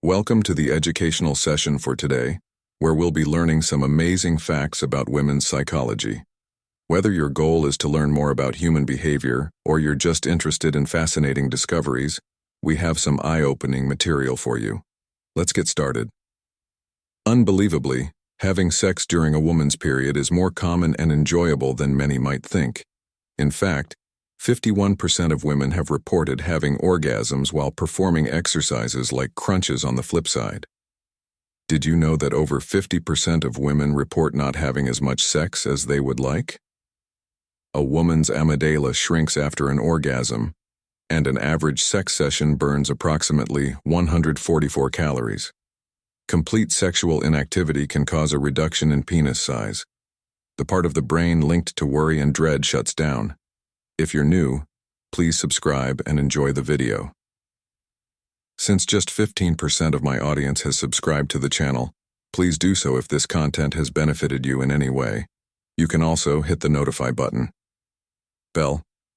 Welcome to the educational session for today, where we'll be learning some amazing facts about women's psychology. Whether your goal is to learn more about human behavior or you're just interested in fascinating discoveries, we have some eye-opening material for you. Let's get started. Unbelievably, having sex during a woman's period is more common and enjoyable than many might think. In fact, 51% of women have reported having orgasms while performing exercises like crunches on the flip side. Did you know that over 50% of women report not having as much sex as they would like? A woman's amygdala shrinks after an orgasm, and an average sex session burns approximately 144 calories. Complete sexual inactivity can cause a reduction in penis size. The part of the brain linked to worry and dread shuts down. If you're new, please subscribe and enjoy the video. Since just 15% of my audience has subscribed to the channel, please do so if this content has benefited you in any way. You can also hit the notify button.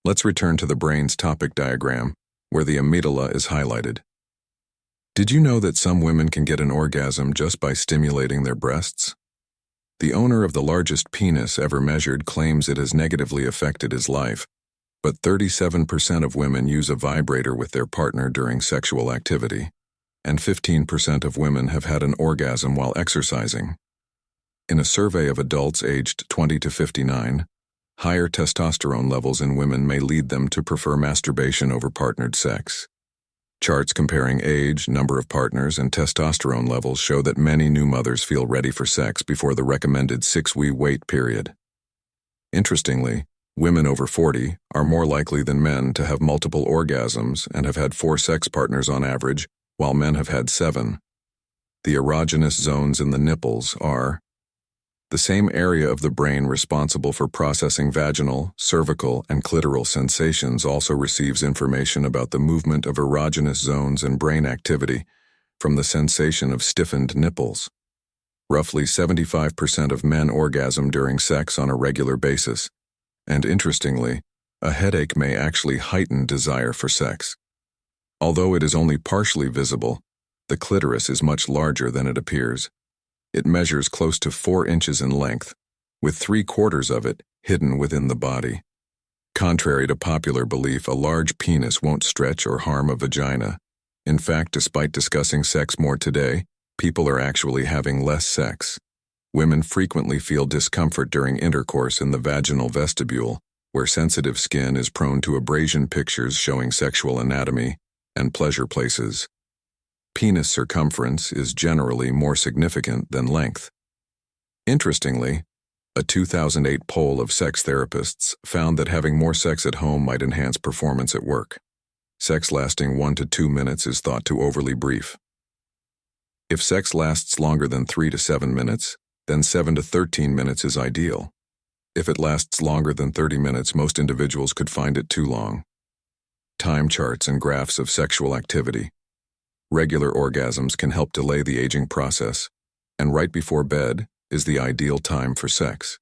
Let's return to the brain's topic diagram, where the amygdala is highlighted. Did you know that some women can get an orgasm just by stimulating their breasts? The owner of the largest penis ever measured claims it has negatively affected his life, but 37% of women use a vibrator with their partner during sexual activity, and 15% of women have had an orgasm while exercising. In a survey of adults aged 20 to 59, higher testosterone levels in women may lead them to prefer masturbation over partnered sex. Charts comparing age, number of partners, and testosterone levels show that many new mothers feel ready for sex before the recommended 6-week wait period. Interestingly, women over 40 are more likely than men to have multiple orgasms and have had 4 sex partners on average, while men have had 7. The erogenous zones in the nipples are the same area of the brain responsible for processing vaginal, cervical, and clitoral sensations also receives information about the movement of erogenous zones and brain activity from the sensation of stiffened nipples. Roughly 75% of men orgasm during sex on a regular basis. And interestingly, a headache may actually heighten desire for sex. Although it is only partially visible, the clitoris is much larger than it appears. It measures close to 4 inches in length, with 3/4 of it hidden within the body. Contrary to popular belief, a large penis won't stretch or harm a vagina. In fact, despite discussing sex more today, people are actually having less sex. Women frequently feel discomfort during intercourse in the vaginal vestibule, where sensitive skin is prone to abrasion pictures showing sexual anatomy and pleasure places. Penis circumference is generally more significant than length. Interestingly, a 2008 poll of sex therapists found that having more sex at home might enhance performance at work. Sex lasting 1 to 2 minutes is thought too overly brief. If sex lasts longer than 3 to 7 minutes, then 7 to 13 minutes is ideal. If it lasts longer than 30 minutes, most individuals could find it too long. Time charts and graphs of sexual activity. Regular orgasms can help delay the aging process, and right before bed is the ideal time for sex.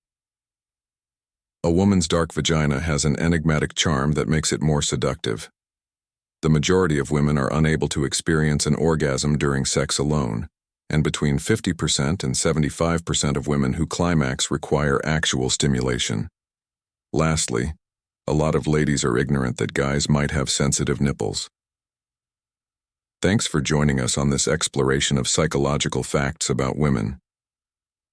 A woman's dark vagina has an enigmatic charm that makes it more seductive. The majority of women are unable to experience an orgasm during sex alone, and between 50% and 75% of women who climax require actual stimulation. Lastly, a lot of ladies are ignorant that guys might have sensitive nipples. Thanks for joining us on this exploration of psychological facts about women.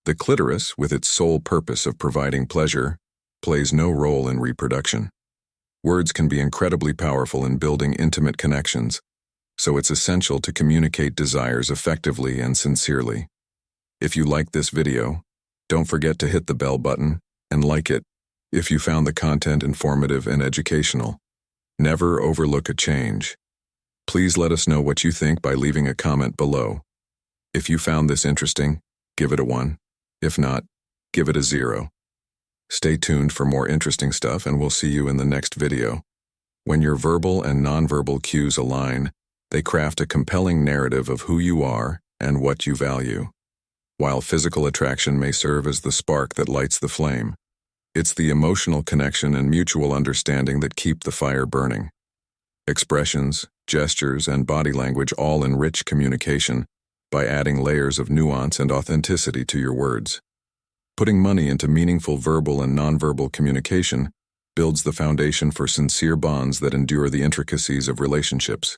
The clitoris, with its sole purpose of providing pleasure, plays no role in reproduction. Words can be incredibly powerful in building intimate connections, so it's essential to communicate desires effectively and sincerely. If you like this video, don't forget to hit the bell button and like it if you found the content informative and educational. Never overlook a change. Please let us know what you think by leaving a comment below. If you found this interesting, give it a 1. If not, give it a 0. Stay tuned for more interesting stuff, and we'll see you in the next video. When your verbal and nonverbal cues align, they craft a compelling narrative of who you are and what you value. While physical attraction may serve as the spark that lights the flame, it's the emotional connection and mutual understanding that keep the fire burning. Expressions, gestures, and body language all enrich communication by adding layers of nuance and authenticity to your words. Putting money into meaningful verbal and nonverbal communication builds the foundation for sincere bonds that endure the intricacies of relationships.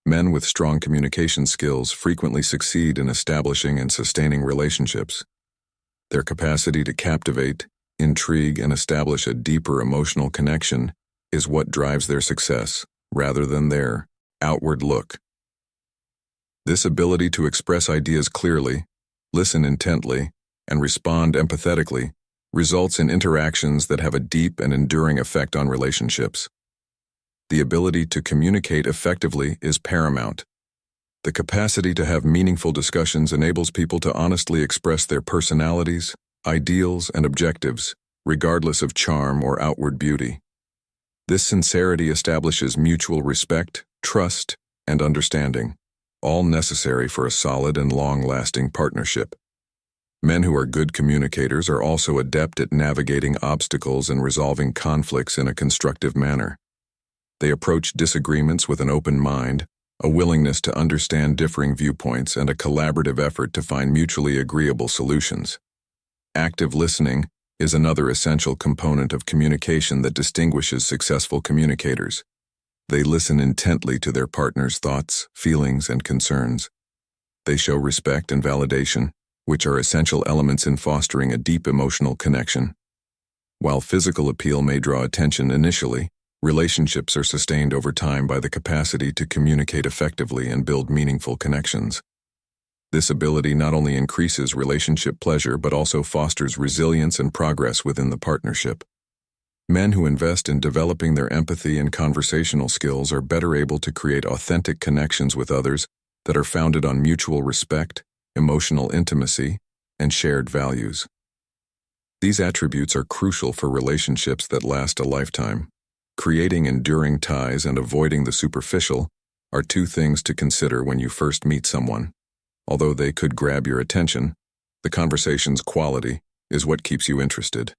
Men with strong communication skills frequently succeed in establishing and sustaining relationships. Their capacity to captivate, intrigue, and establish a deeper emotional connection is what drives their success, rather than their outward look. This ability to express ideas clearly, listen intently, and respond empathetically results in interactions that have a deep and enduring effect on relationships. The ability to communicate effectively is paramount. The capacity to have meaningful discussions enables people to honestly express their personalities, ideals, and objectives, regardless of charm or outward beauty. This sincerity establishes mutual respect, trust, and understanding, all necessary for a solid and long-lasting partnership. Men who are good communicators are also adept at navigating obstacles and resolving conflicts in a constructive manner. They approach disagreements with an open mind, a willingness to understand differing viewpoints, and a collaborative effort to find mutually agreeable solutions. Active listening is another essential component of communication that distinguishes successful communicators. They listen intently to their partner's thoughts, feelings, and concerns. They show respect and validation, which are essential elements in fostering a deep emotional connection. While physical appeal may draw attention initially, relationships are sustained over time by the capacity to communicate effectively and build meaningful connections. This ability not only increases relationship pleasure but also fosters resilience and progress within the partnership. Men who invest in developing their empathy and conversational skills are better able to create authentic connections with others that are founded on mutual respect, emotional intimacy, and shared values. These attributes are crucial for relationships that last a lifetime. Creating enduring ties and avoiding the superficial are two things to consider when you first meet someone. Although they could grab your attention, the conversation's quality is what keeps you interested.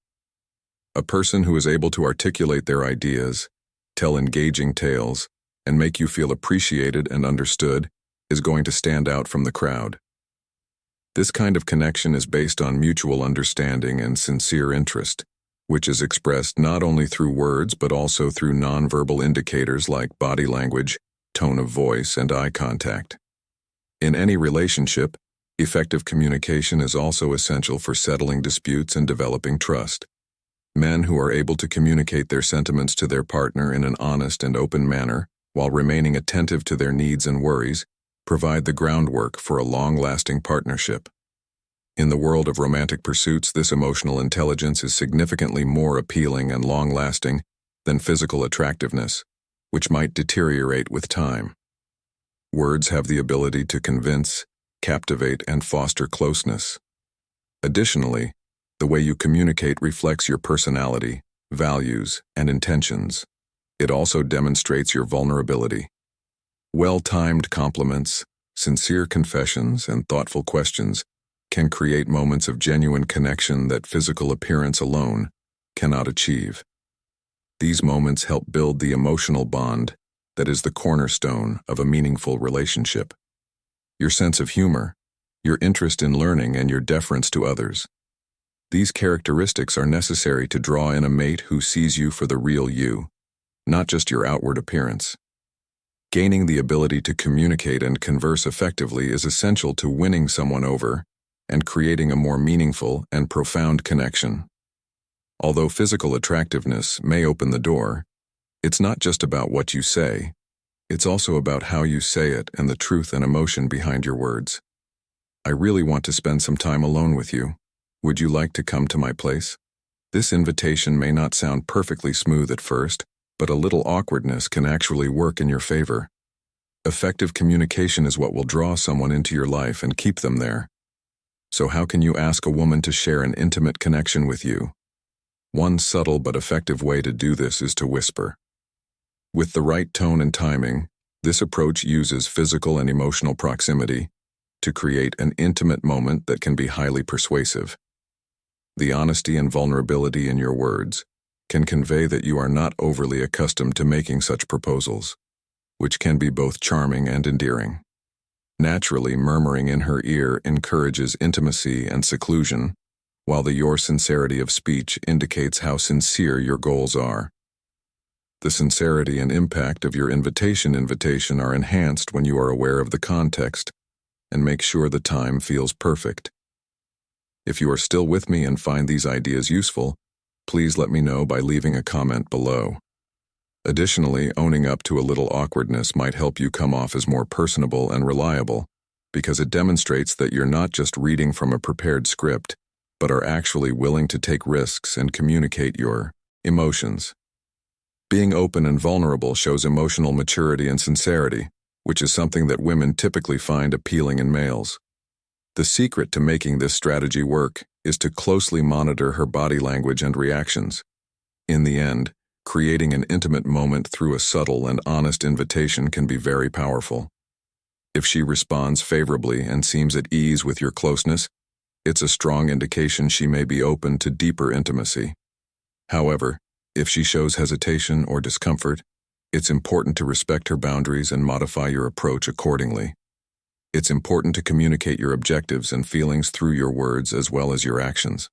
A person who is able to articulate their ideas, tell engaging tales, and make you feel appreciated and understood is going to stand out from the crowd. This kind of connection is based on mutual understanding and sincere interest, which is expressed not only through words but also through nonverbal indicators like body language, tone of voice, and eye contact. In any relationship, effective communication is also essential for settling disputes and developing trust. Men who are able to communicate their sentiments to their partner in an honest and open manner, while remaining attentive to their needs and worries, provide the groundwork for a long-lasting partnership. In the world of romantic pursuits, this emotional intelligence is significantly more appealing and long-lasting than physical attractiveness, which might deteriorate with time. Words have the ability to convince, captivate, and foster closeness. Additionally, the way you communicate reflects your personality, values, and intentions. It also demonstrates your vulnerability. Well-timed compliments, sincere confessions, and thoughtful questions can create moments of genuine connection that physical appearance alone cannot achieve. These moments help build the emotional bond that is the cornerstone of a meaningful relationship. Your sense of humor, your interest in learning, and your deference to others. These characteristics are necessary to draw in a mate who sees you for the real you, not just your outward appearance. Gaining the ability to communicate and converse effectively is essential to winning someone over and creating a more meaningful and profound connection. Although physical attractiveness may open the door, it's not just about what you say, it's also about how you say it and the truth and emotion behind your words. I really want to spend some time alone with you. Would you like to come to my place? This invitation may not sound perfectly smooth at first, but a little awkwardness can actually work in your favor. Effective communication is what will draw someone into your life and keep them there. So how can you ask a woman to share an intimate connection with you? One subtle but effective way to do this is to whisper. With the right tone and timing, this approach uses physical and emotional proximity to create an intimate moment that can be highly persuasive. The honesty and vulnerability in your words can convey that you are not overly accustomed to making such proposals. which can be both charming and endearing. Naturally, murmuring in her ear encourages intimacy and seclusion, while your sincerity of speech indicates how sincere your goals are. The sincerity and impact of your invitation are enhanced when you are aware of the context and make sure the time feels perfect. If you are still with me and find these ideas useful, please let me know by leaving a comment below. Additionally, owning up to a little awkwardness might help you come off as more personable and reliable, because it demonstrates that you're not just reading from a prepared script, but are actually willing to take risks and communicate your emotions. Being open and vulnerable shows emotional maturity and sincerity, which is something that women typically find appealing in males. The secret to making this strategy work is to closely monitor her body language and reactions. In the end, creating an intimate moment through a subtle and honest invitation can be very powerful. If she responds favorably and seems at ease with your closeness, it's a strong indication she may be open to deeper intimacy. However, if she shows hesitation or discomfort, it's important to respect her boundaries and modify your approach accordingly. It's important to communicate your objectives and feelings through your words as well as your actions.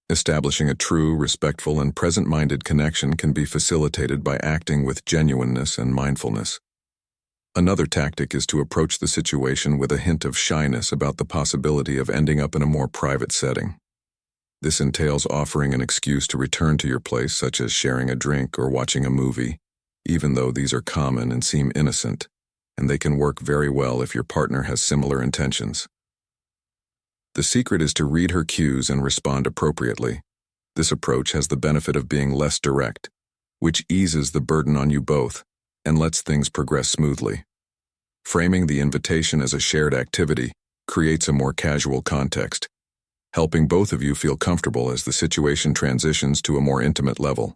Establishing a true, respectful, and present-minded connection can be facilitated by acting with genuineness and mindfulness. Another tactic is to approach the situation with a hint of shyness about the possibility of ending up in a more private setting. This entails offering an excuse to return to your place, such as sharing a drink or watching a movie, even though these are common and seem innocent, and they can work very well if your partner has similar intentions. The secret is to read her cues and respond appropriately. This approach has the benefit of being less direct, which eases the burden on you both and lets things progress smoothly. Framing the invitation as a shared activity creates a more casual context, helping both of you feel comfortable as the situation transitions to a more intimate level.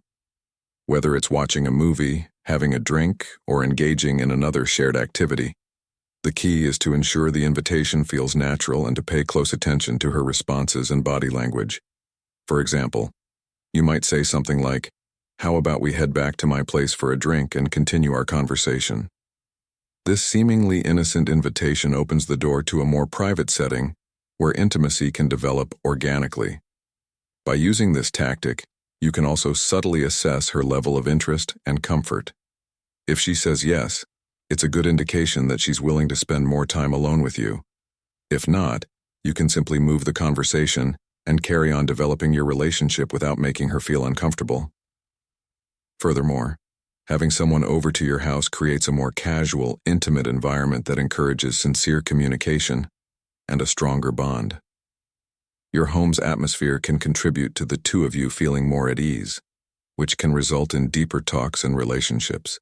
Whether it's watching a movie, having a drink, or engaging in another shared activity, the key is to ensure the invitation feels natural and to pay close attention to her responses and body language. For example, you might say something like, "How about we head back to my place for a drink and continue our conversation?" This seemingly innocent invitation opens the door to a more private setting where intimacy can develop organically. By using this tactic, you can also subtly assess her level of interest and comfort. If she says yes, it's a good indication that she's willing to spend more time alone with you. If not, you can simply move the conversation and carry on developing your relationship without making her feel uncomfortable. Furthermore, having someone over to your house creates a more casual, intimate environment that encourages sincere communication and a stronger bond. Your home's atmosphere can contribute to the two of you feeling more at ease, which can result in deeper talks and relationships.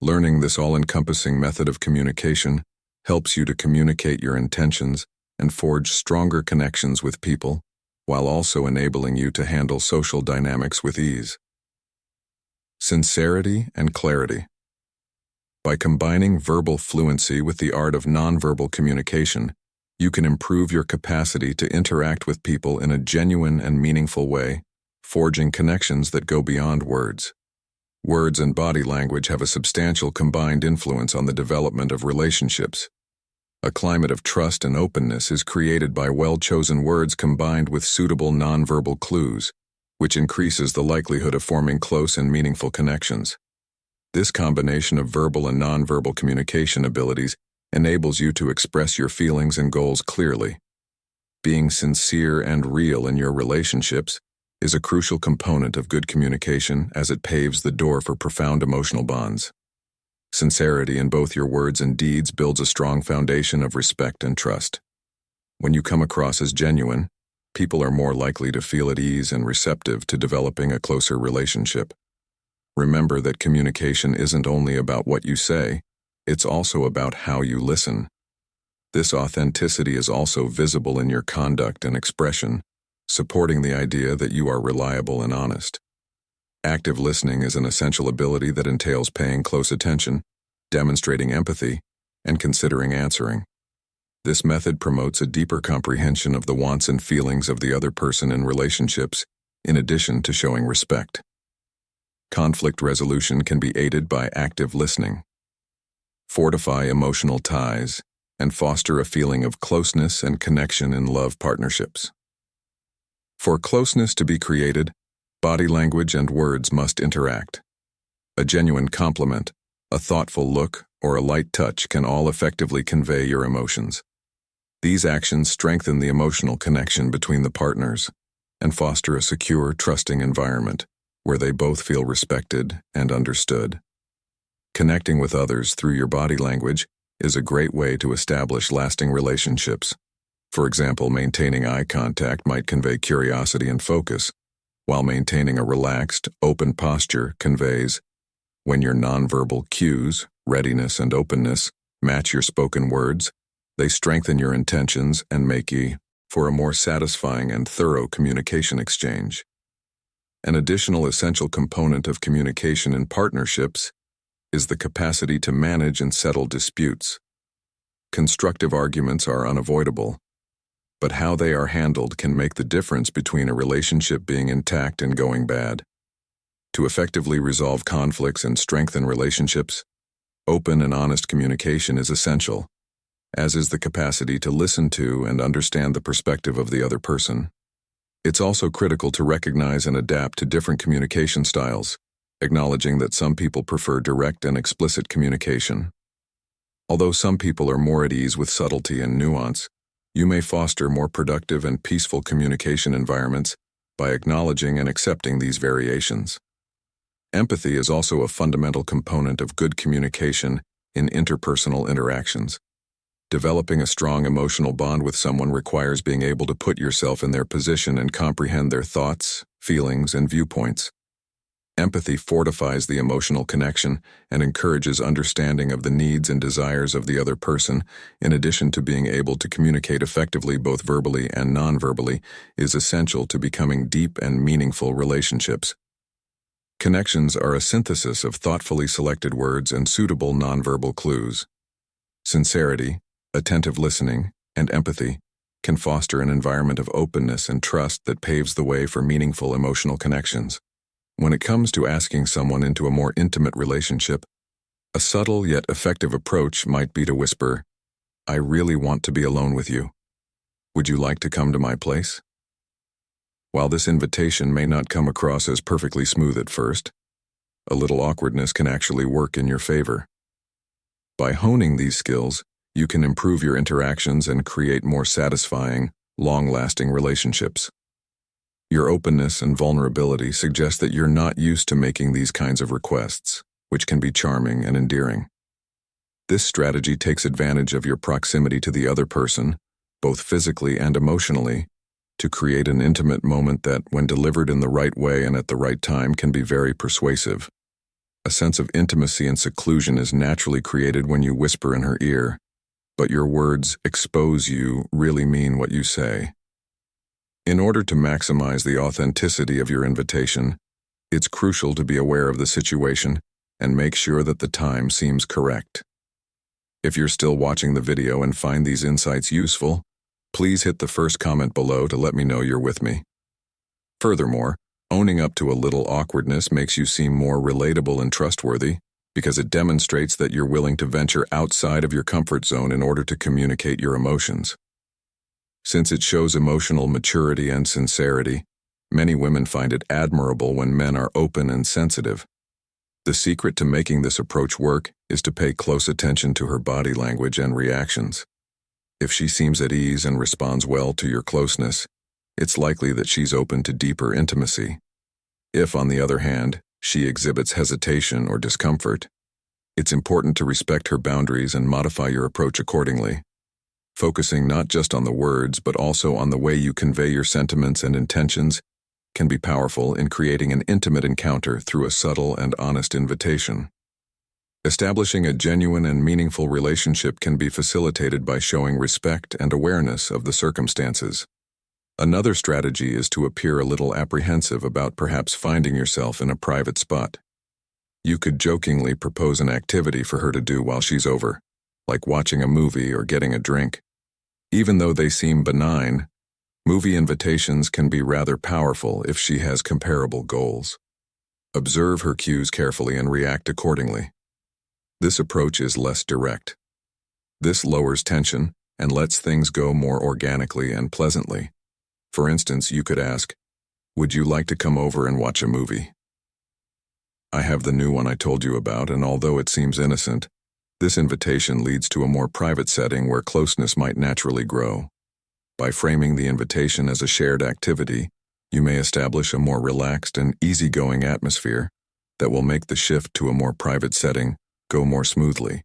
Learning this all-encompassing method of communication helps you to communicate your intentions and forge stronger connections with people, while also enabling you to handle social dynamics with ease. Sincerity and clarity. By combining verbal fluency with the art of nonverbal communication, you can improve your capacity to interact with people in a genuine and meaningful way, forging connections that go beyond words. Words and body language have a substantial combined influence on the development of relationships. A climate of trust and openness is created by well-chosen words combined with suitable nonverbal clues, which increases the likelihood of forming close and meaningful connections. This combination of verbal and nonverbal communication abilities enables you to express your feelings and goals clearly. Being sincere and real in your relationships is a crucial component of good communication as it paves the door for profound emotional bonds. Sincerity in both your words and deeds builds a strong foundation of respect and trust. When you come across as genuine, people are more likely to feel at ease and receptive to developing a closer relationship. Remember that communication isn't only about what you say, it's also about how you listen. This authenticity is also visible in your conduct and expression, supporting the idea that you are reliable and honest. Active listening is an essential ability that entails paying close attention, demonstrating empathy, and considering answering. This method promotes a deeper comprehension of the wants and feelings of the other person in relationships, in addition to showing respect. Conflict resolution can be aided by active listening. fortify emotional ties, and foster a feeling of closeness and connection in love partnerships. For closeness to be created, body language and words must interact. A genuine compliment, a thoughtful look, or a light touch can all effectively convey your emotions. These actions strengthen the emotional connection between the partners and foster a secure, trusting environment where they both feel respected and understood. Connecting with others through your body language is a great way to establish lasting relationships. For example, maintaining eye contact might convey curiosity and focus, while maintaining a relaxed, open posture conveys when your nonverbal cues, readiness and openness, match your spoken words, they strengthen your intentions and make for a more satisfying and thorough communication exchange. An additional essential component of communication in partnerships is the capacity to manage and settle disputes. Constructive arguments are unavoidable, but how they are handled can make the difference between a relationship being intact and going bad. To effectively resolve conflicts and strengthen relationships, open and honest communication is essential, as is the capacity to listen to and understand the perspective of the other person. It's also critical to recognize and adapt to different communication styles, acknowledging that some people prefer direct and explicit communication. Although some people are more at ease with subtlety and nuance, you may foster more productive and peaceful communication environments by acknowledging and accepting these variations. Empathy is also a fundamental component of good communication in interpersonal interactions. Developing a strong emotional bond with someone requires being able to put yourself in their position and comprehend their thoughts, feelings, and viewpoints. Empathy fortifies the emotional connection and encourages understanding of the needs and desires of the other person, in addition to being able to communicate effectively both verbally and non-verbally, is essential to becoming deep and meaningful relationships. Connections are a synthesis of thoughtfully selected words and suitable nonverbal clues. Sincerity, attentive listening, and empathy can foster an environment of openness and trust that paves the way for meaningful emotional connections. When it comes to asking someone into a more intimate relationship, a subtle yet effective approach might be to whisper, "I really want to be alone with you. Would you like to come to my place?" While this invitation may not come across as perfectly smooth at first, a little awkwardness can actually work in your favor. By honing these skills, you can improve your interactions and create more satisfying, long-lasting relationships. Your openness and vulnerability suggest that you're not used to making these kinds of requests, which can be charming and endearing. This strategy takes advantage of your proximity to the other person, both physically and emotionally, to create an intimate moment that, when delivered in the right way and at the right time, can be very persuasive. A sense of intimacy and seclusion is naturally created when you whisper in her ear, but your words expose you really mean what you say. In order to maximize the authenticity of your invitation, it's crucial to be aware of the situation and make sure that the time seems correct. If you're still watching the video and find these insights useful, please hit the first comment below to let me know you're with me. Furthermore, owning up to a little awkwardness makes you seem more relatable and trustworthy because it demonstrates that you're willing to venture outside of your comfort zone in order to communicate your emotions. Since it shows emotional maturity and sincerity, many women find it admirable when men are open and sensitive. The secret to making this approach work is to pay close attention to her body language and reactions. If she seems at ease and responds well to your closeness, it's likely that she's open to deeper intimacy. If, on the other hand, she exhibits hesitation or discomfort, it's important to respect her boundaries and modify your approach accordingly. Focusing not just on the words but also on the way you convey your sentiments and intentions can be powerful in creating an intimate encounter through a subtle and honest invitation. Establishing a genuine and meaningful relationship can be facilitated by showing respect and awareness of the circumstances. Another strategy is to appear a little apprehensive about perhaps finding yourself in a private spot. You could jokingly propose an activity for her to do while she's over, like watching a movie or getting a drink. Even though they seem benign, movie invitations can be rather powerful if she has comparable goals. Observe her cues carefully and react accordingly. This approach is less direct. This lowers tension and lets things go more organically and pleasantly. For instance, you could ask, "Would you like to come over and watch a movie? I have the new one I told you about, and although it seems innocent, this invitation leads to a more private setting where closeness might naturally grow. By framing the invitation as a shared activity, you may establish a more relaxed and easygoing atmosphere that will make the shift to a more private setting go more smoothly.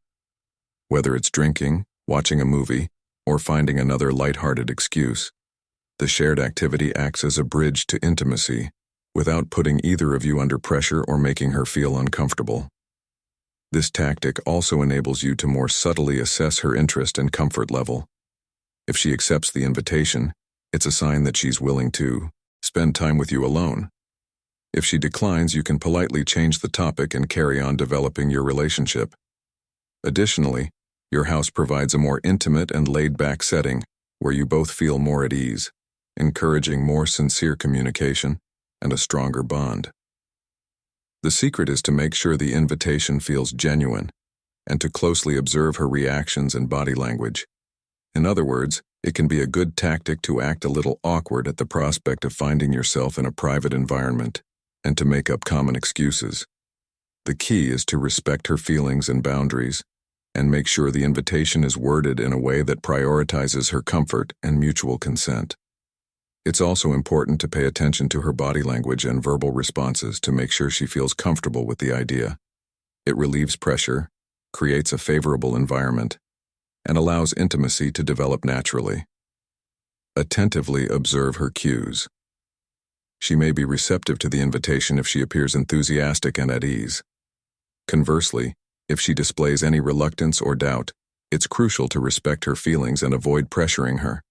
Whether it's drinking, watching a movie, or finding another lighthearted excuse, the shared activity acts as a bridge to intimacy without putting either of you under pressure or making her feel uncomfortable. This tactic also enables you to more subtly assess her interest and comfort level. If she accepts the invitation, it's a sign that she's willing to spend time with you alone. If she declines, you can politely change the topic and carry on developing your relationship. Additionally, your house provides a more intimate and laid-back setting where you both feel more at ease, encouraging more sincere communication and a stronger bond. The secret is to make sure the invitation feels genuine and to closely observe her reactions and body language. In other words, it can be a good tactic to act a little awkward at the prospect of finding yourself in a private environment and to make up common excuses. The key is to respect her feelings and boundaries and make sure the invitation is worded in a way that prioritizes her comfort and mutual consent. It's also important to pay attention to her body language and verbal responses to make sure she feels comfortable with the idea. It relieves pressure, creates a favorable environment, and allows intimacy to develop naturally. Attentively observe her cues. She may be receptive to the invitation if she appears enthusiastic and at ease. Conversely, if she displays any reluctance or doubt, it's crucial to respect her feelings and avoid pressuring her.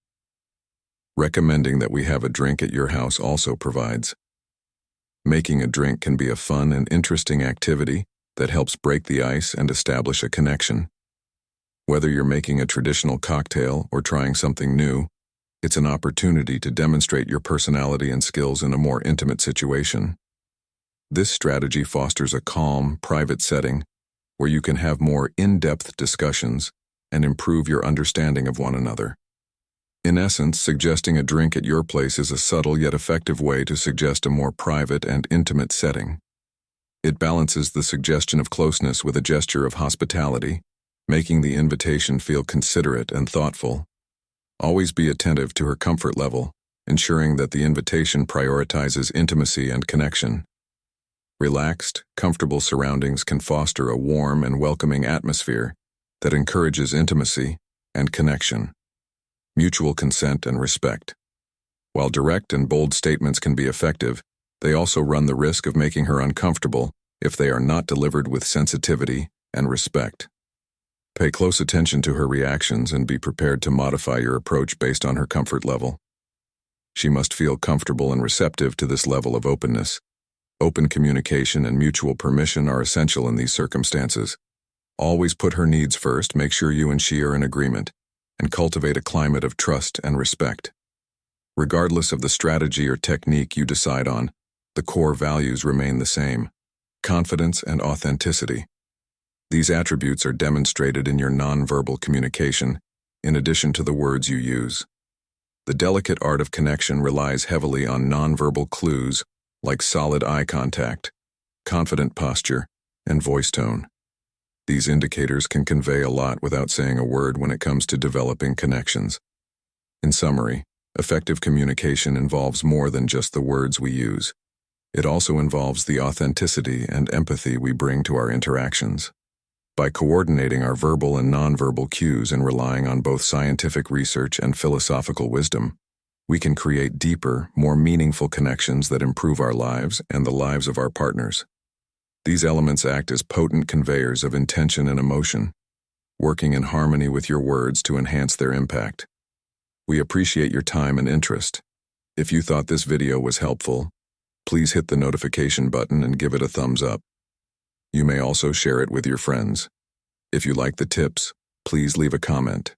Recommending that we have a drink at your house also provides. Making a drink can be a fun and interesting activity that helps break the ice and establish a connection. Whether you're making a traditional cocktail or trying something new, it's an opportunity to demonstrate your personality and skills in a more intimate situation. This strategy fosters a calm, private setting where you can have more in-depth discussions and improve your understanding of one another. In essence, suggesting a drink at your place is a subtle yet effective way to suggest a more private and intimate setting. It balances the suggestion of closeness with a gesture of hospitality, making the invitation feel considerate and thoughtful. Always be attentive to her comfort level, ensuring that the invitation prioritizes intimacy and connection. Relaxed, comfortable surroundings can foster a warm and welcoming atmosphere that encourages intimacy and connection, mutual consent and respect. While direct and bold statements can be effective, they also run the risk of making her uncomfortable if they are not delivered with sensitivity and respect. Pay close attention to her reactions and be prepared to modify your approach based on her comfort level. She must feel comfortable and receptive to this level of openness. Open communication and mutual permission are essential in these circumstances. Always put her needs first, make sure you and she are in agreement, and cultivate a climate of trust and respect. Regardless of the strategy or technique you decide on, the core values remain the same: confidence and authenticity. These attributes are demonstrated in your nonverbal communication, in addition to the words you use. The delicate art of connection relies heavily on nonverbal clues like solid eye contact, confident posture, and voice tone. These indicators can convey a lot without saying a word when it comes to developing connections. In summary, effective communication involves more than just the words we use. It also involves the authenticity and empathy we bring to our interactions. By coordinating our verbal and nonverbal cues and relying on both scientific research and philosophical wisdom, we can create deeper, more meaningful connections that improve our lives and the lives of our partners. These elements act as potent conveyors of intention and emotion, working in harmony with your words to enhance their impact. We appreciate your time and interest. If you thought this video was helpful, please hit the notification button and give it a thumbs up. You may also share it with your friends. If you like the tips, please leave a comment.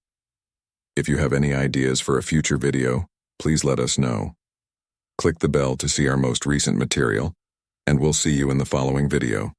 If you have any ideas for a future video, please let us know. Click the bell to see our most recent material, and we'll see you in the following video.